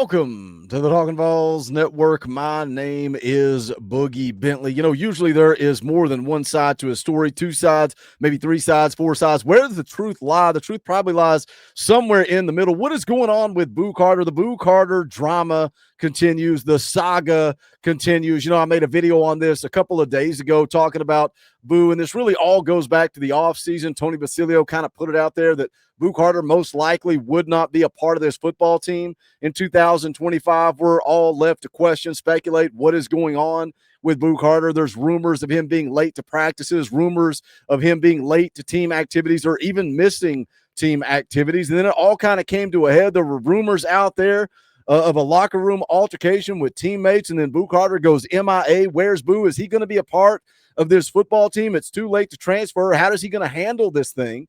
Welcome to the Talkin VAWLS Network. My name is Boogie Bentley. Usually there is more than one side to a story, two sides, maybe three sides, four sides. Where does the truth lie? The truth probably lies somewhere in the middle. What is going on with Boo Carter? The Boo Carter drama continues. The saga continues. I made a video on this a couple of days ago talking about Boo, and this really all goes back to the offseason. Tony Basilio kind of put it out there that Boo Carter most likely would not be a part of this football team in 2025. We're all left to question, speculate what is going on with Boo Carter. There's rumors of him being late to practices, rumors of him being late to team activities or even missing team activities. And then it all kind of came to a head. There were rumors out there of a locker room altercation with teammates, and then Boo Carter goes MIA. Where's Boo? Is he going to be a part of this football team? It's too late to transfer. How is he going to handle this thing?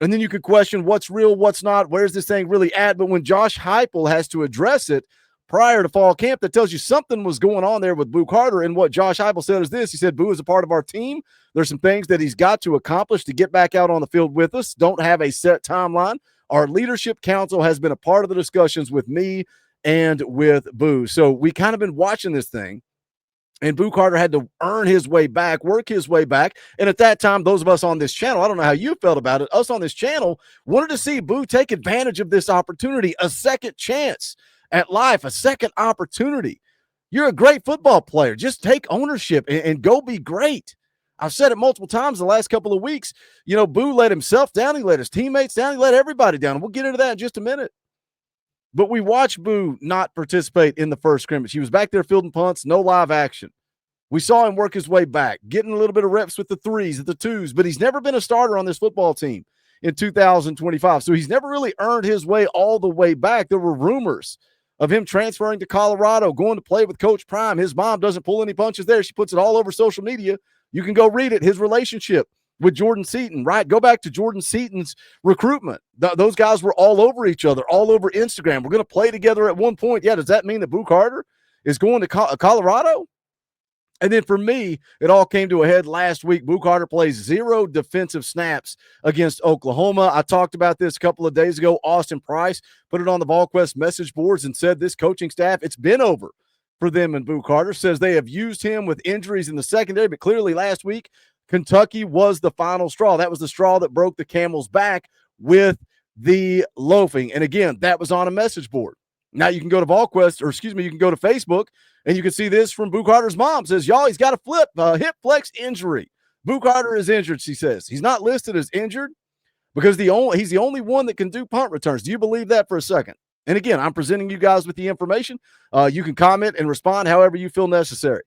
And then you could question what's real, what's not, where's this thing really at? But when Josh Heupel has to address it prior to fall camp, that tells you something was going on there with Boo Carter. And what Josh Heupel said is this. He said, Boo is a part of our team. There's some things that he's got to accomplish to get back out on the field with us. Don't have a set timeline. Our leadership council has been a part of the discussions with me and with Boo. So we kind of been watching this thing. And Boo Carter had to earn his way back, work his way back. And at that time, those of us on this channel, I don't know how you felt about it, us on this channel wanted to see Boo take advantage of this opportunity, a second chance at life, a second opportunity. You're a great football player. Just take ownership and go be great. I've said it multiple times the last couple of weeks. Boo let himself down. He let his teammates down. He let everybody down. We'll get into that in just a minute. But we watched Boo not participate in the first scrimmage. He was back there fielding punts, no live action. We saw him work his way back, getting a little bit of reps with the threes, the twos, but he's never been a starter on this football team in 2025. So he's never really earned his way all the way back. There were rumors of him transferring to Colorado, going to play with Coach Prime. His mom doesn't pull any punches there. She puts it all over social media. You can go read it. His relationship with Jordan Seaton, right? Go back to Jordan Seaton's recruitment. Those guys were all over each other, all over Instagram. We're going to play together at one point. Yeah, does that mean that Boo Carter is going to Colorado? And then for me, it all came to a head last week. Boo Carter plays 0 defensive snaps against Oklahoma. I talked about this a couple of days ago. Austin Price put it on the VolQuest message boards and said this coaching staff, it's been over for them. And Boo Carter says they have used him with injuries in the secondary, but clearly last week, Kentucky was the final straw. That was the straw that broke the camel's back with the loafing. And again, that was on a message board. Now you can go to you can go to Facebook, and you can see this from Boo Carter's mom. Says, y'all, he's got a hip flex injury. Boo Carter is injured, she says. He's not listed as injured because he's the only one that can do punt returns. Do you believe that for a second? And again, I'm presenting you guys with the information. You can comment and respond however you feel necessary.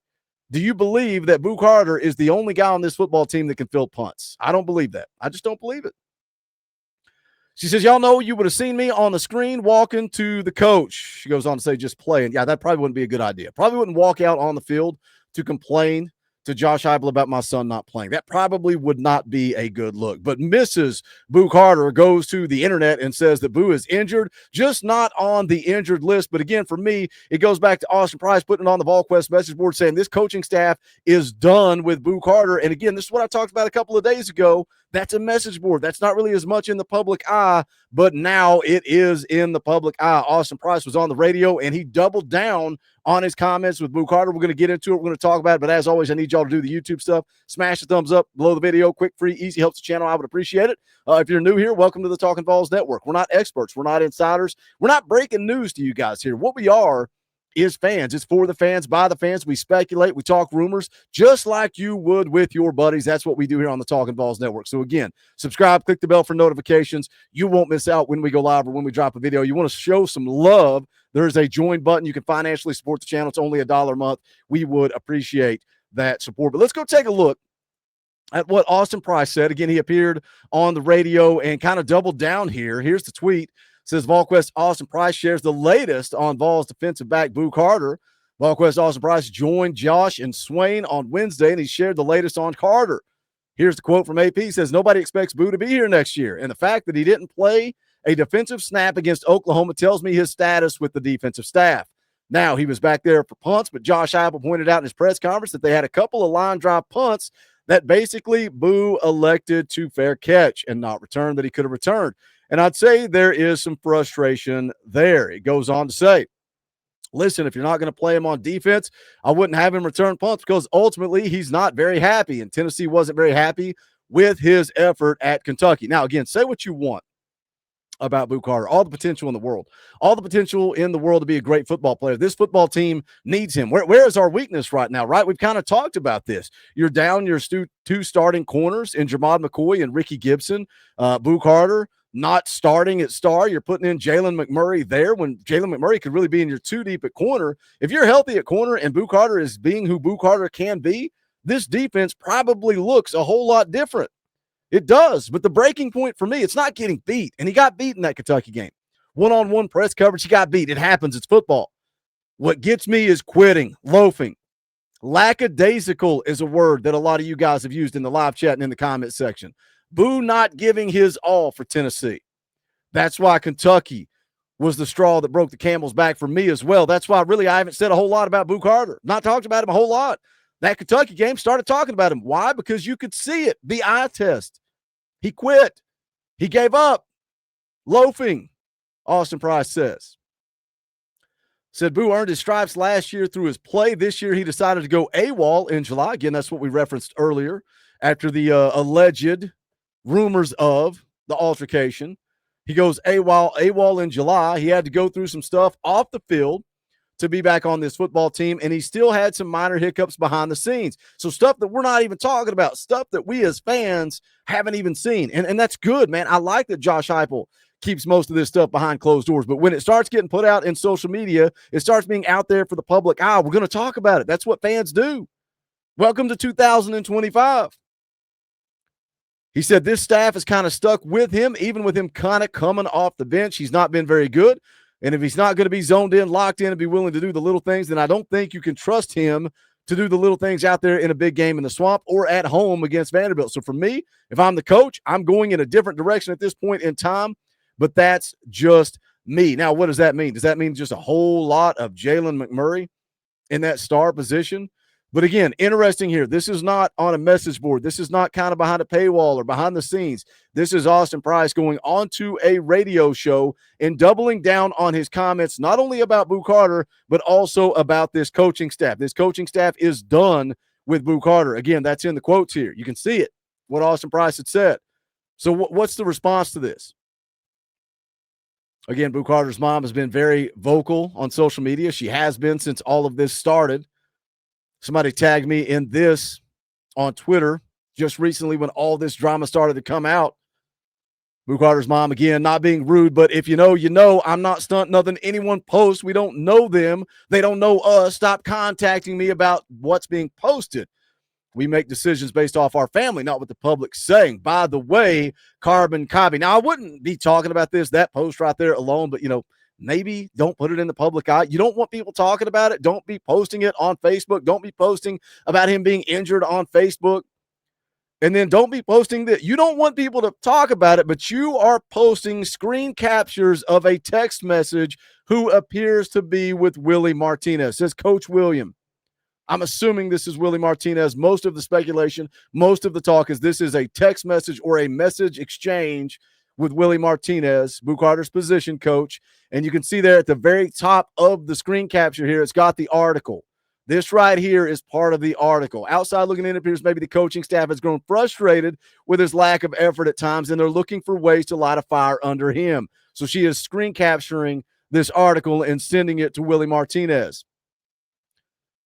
Do you believe that Boo Carter is the only guy on this football team that can field punts? I don't believe that. I just don't believe it. She says, y'all know you would have seen me on the screen walking to the coach. She goes on to say, just play. And yeah, that probably wouldn't be a good idea. Probably wouldn't walk out on the field to complain to Josh Heupel about my son not playing. That probably would not be a good look. But Mrs. Boo Carter goes to the internet and says that Boo is injured, just not on the injured list. But again, for me, it goes back to Austin Price putting it on the VolQuest message board saying this coaching staff is done with Boo Carter. And again, this is what I talked about a couple of days ago. That's a message board. That's not really as much in the public eye, but now it is in the public eye. Austin Price was on the radio, and he doubled down on his comments with Boo Carter. We're going to get into it. We're going to talk about it, but as always, I need y'all to do the YouTube stuff. Smash the thumbs up below the video. Quick, free, easy, helps the channel. I would appreciate it. If you're new here, welcome to the Talkin VAWLS Network. We're not experts. We're not insiders. We're not breaking news to you guys here. What we are is fans. It's for the fans, by the fans. We speculate, we talk rumors, just like you would with your buddies. That's what we do here on the Talkin VAWLS Network. So again, subscribe, click the bell for notifications. You won't miss out when we go live or when we drop a video. You want to show some love, there's a join button. You can financially support the channel. It's only $1 a month. We would appreciate that support. But let's go take a look at what Austin Price said. Again, he appeared on the radio and kind of doubled down here. Here's the tweet. Says VolQuest Austin Price shares the latest on Vols defensive back Boo Carter. VolQuest Austin Price joined Josh and Swain on Wednesday, and he shared the latest on Carter. Here's the quote from AP. He says, nobody expects Boo to be here next year, and the fact that he didn't play a defensive snap against Oklahoma tells me his status with the defensive staff. Now, he was back there for punts, but Josh Heupel pointed out in his press conference that they had a couple of line drive punts that basically Boo elected to fair catch and not return that he could have returned. And I'd say there is some frustration there. It goes on to say, listen, if you're not going to play him on defense, I wouldn't have him return punts because ultimately he's not very happy. And Tennessee wasn't very happy with his effort at Kentucky. Now, again, say what you want about Boo Carter, all the potential in the world, to be a great football player. This football team needs him. Where is our weakness right now, right? We've kind of talked about this. You're down your two starting corners in Jamad McCoy and Ricky Gibson. Boo Carter not starting at star. You're putting in Jalen McMurray there when Jalen McMurray could really be in your two deep at corner. If you're healthy at corner and Boo Carter is being who Boo Carter can be, this defense probably looks a whole lot different. It does, but the breaking point for me, it's not getting beat, and he got beat in that Kentucky game. One-on-one press coverage, he got beat. It happens. It's football. What gets me is quitting, loafing. Lackadaisical is a word that a lot of you guys have used in the live chat and in the comment section. Boo not giving his all for Tennessee. That's why Kentucky was the straw that broke the camel's back for me as well. That's why really I haven't said a whole lot about Boo Carter. Not talked about him a whole lot. That Kentucky game started talking about him. Why? Because you could see it. The eye test. He quit. He gave up. Loafing, Austin Price says. Said Boo earned his stripes last year through his play. This year he decided to go AWOL in July. Again, that's what we referenced earlier after the alleged rumors of the altercation. He goes AWOL in July. He had to go through some stuff off the field to be back on this football team, and he still had some minor hiccups behind the scenes. So stuff that we're not even talking about, stuff that we as fans haven't even seen. And that's good, man. I like that Josh Heupel keeps most of this stuff behind closed doors. But when it starts getting put out in social media, it starts being out there for the public eye. We're going to talk about it. That's what fans do. Welcome to 2025. He said this staff is kind of stuck with him, even with him kind of coming off the bench. He's not been very good. And if he's not going to be zoned in, locked in, and be willing to do the little things, then I don't think you can trust him to do the little things out there in a big game in the swamp or at home against Vanderbilt. So for me, if I'm the coach, I'm going in a different direction at this point in time, but that's just me. Now, what does that mean? Does that mean just a whole lot of Jalen McMurray in that star position? But again, interesting here. This is not on a message board. This is not kind of behind a paywall or behind the scenes. This is Austin Price going onto a radio show and doubling down on his comments, not only about Boo Carter, but also about this coaching staff. This coaching staff is done with Boo Carter. Again, that's in the quotes here. You can see it, what Austin Price had said. So what's the response to this? Again, Boo Carter's mom has been very vocal on social media. She has been since all of this started. Somebody tagged me in this on Twitter just recently when all this drama started to come out. Boo Carter's mom, again, not being rude, but if you know, you know. I'm not stunting nothing anyone posts. We don't know them. They don't know us. Stop contacting me about what's being posted. We make decisions based off our family, not what the public's saying. By the way, carbon copy. Now, I wouldn't be talking about that post right there alone, but, maybe don't put it in the public eye. You don't want people talking about it. Don't be posting it on Facebook. Don't be posting about him being injured on Facebook. And then don't be posting that. You don't want people to talk about it, but you are posting screen captures of a text message who appears to be with Willie Martinez. Says Coach William. I'm assuming this is Willie Martinez. Most of the speculation, most of the talk is this is a text message or a message exchange with Willie Martinez, Boo Carter's position coach. And you can see there at the very top of the screen capture here, it's got the article. This right here is part of the article. Outside looking in, it appears maybe the coaching staff has grown frustrated with his lack of effort at times, and they're looking for ways to light a fire under him. So she is screen capturing this article and sending it to Willie Martinez.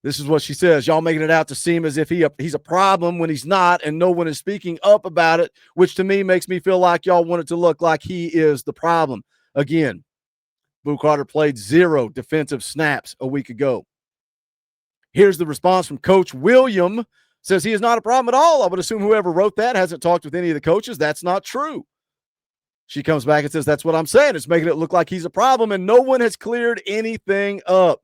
This is what she says. Y'all making it out to seem as if he's a problem when he's not, and no one is speaking up about it, which to me makes me feel like y'all want it to look like he is the problem. Again, Boo Carter played 0 defensive snaps a week ago. Here's the response from Coach William. Says he is not a problem at all. I would assume whoever wrote that hasn't talked with any of the coaches. That's not true. She comes back and says, that's what I'm saying. It's making it look like he's a problem, and no one has cleared anything up.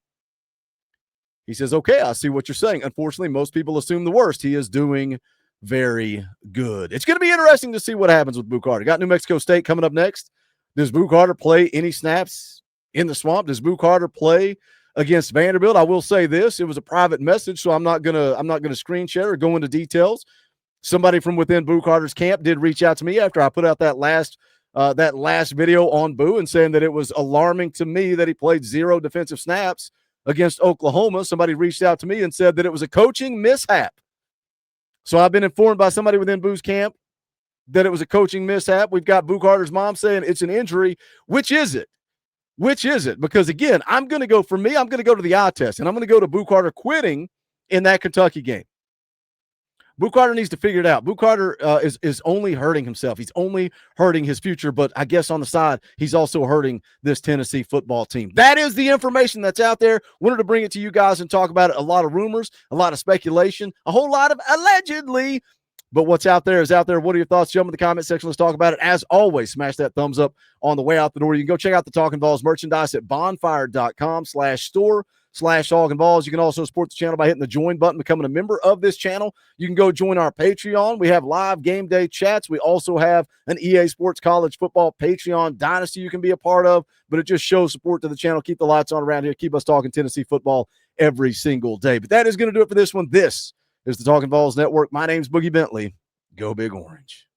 He says, okay, I see what you're saying. Unfortunately, most people assume the worst. He is doing very good. It's going to be interesting to see what happens with Boo Carter. Got New Mexico State coming up next. Does Boo Carter play any snaps in the swamp? Does Boo Carter play against Vanderbilt? I will say this. It was a private message, so I'm not gonna screen share or go into details. Somebody from within Boo Carter's camp did reach out to me after I put out that last that last video on Boo and saying that it was alarming to me that he played 0 defensive snaps against Oklahoma. Somebody reached out to me and said that it was a coaching mishap. So I've been informed by somebody within Boo's camp that it was a coaching mishap. We've got Boo Carter's mom saying it's an injury. Which is it? Which is it? Because, again, I'm going to go to the eye test, and I'm going to go to Boo Carter quitting in that Kentucky game. Boo Carter needs to figure it out. Boo Carter is only hurting himself. He's only hurting his future, but I guess on the side, he's also hurting this Tennessee football team. That is the information that's out there. Wanted to bring it to you guys and talk about it. A lot of rumors, a lot of speculation, a whole lot of allegedly. But what's out there is out there. What are your thoughts? Jump in the comment section. Let's talk about it. As always, smash that thumbs up on the way out the door. You can go check out the Talkin VAWLS merchandise at bonfire.com/store/Talkin VAWLS. You can also support the channel by hitting the join button, becoming a member of this channel. You can go join our Patreon. We have live game day chats. We also have an EA Sports College Football Patreon Dynasty you can be a part of, but it just shows support to the channel. Keep the lights on around here. Keep us talking Tennessee football every single day. But that is going to do it for this one. This is the Talkin VAWLS Network. My name's Boogie Bentley. Go Big Orange.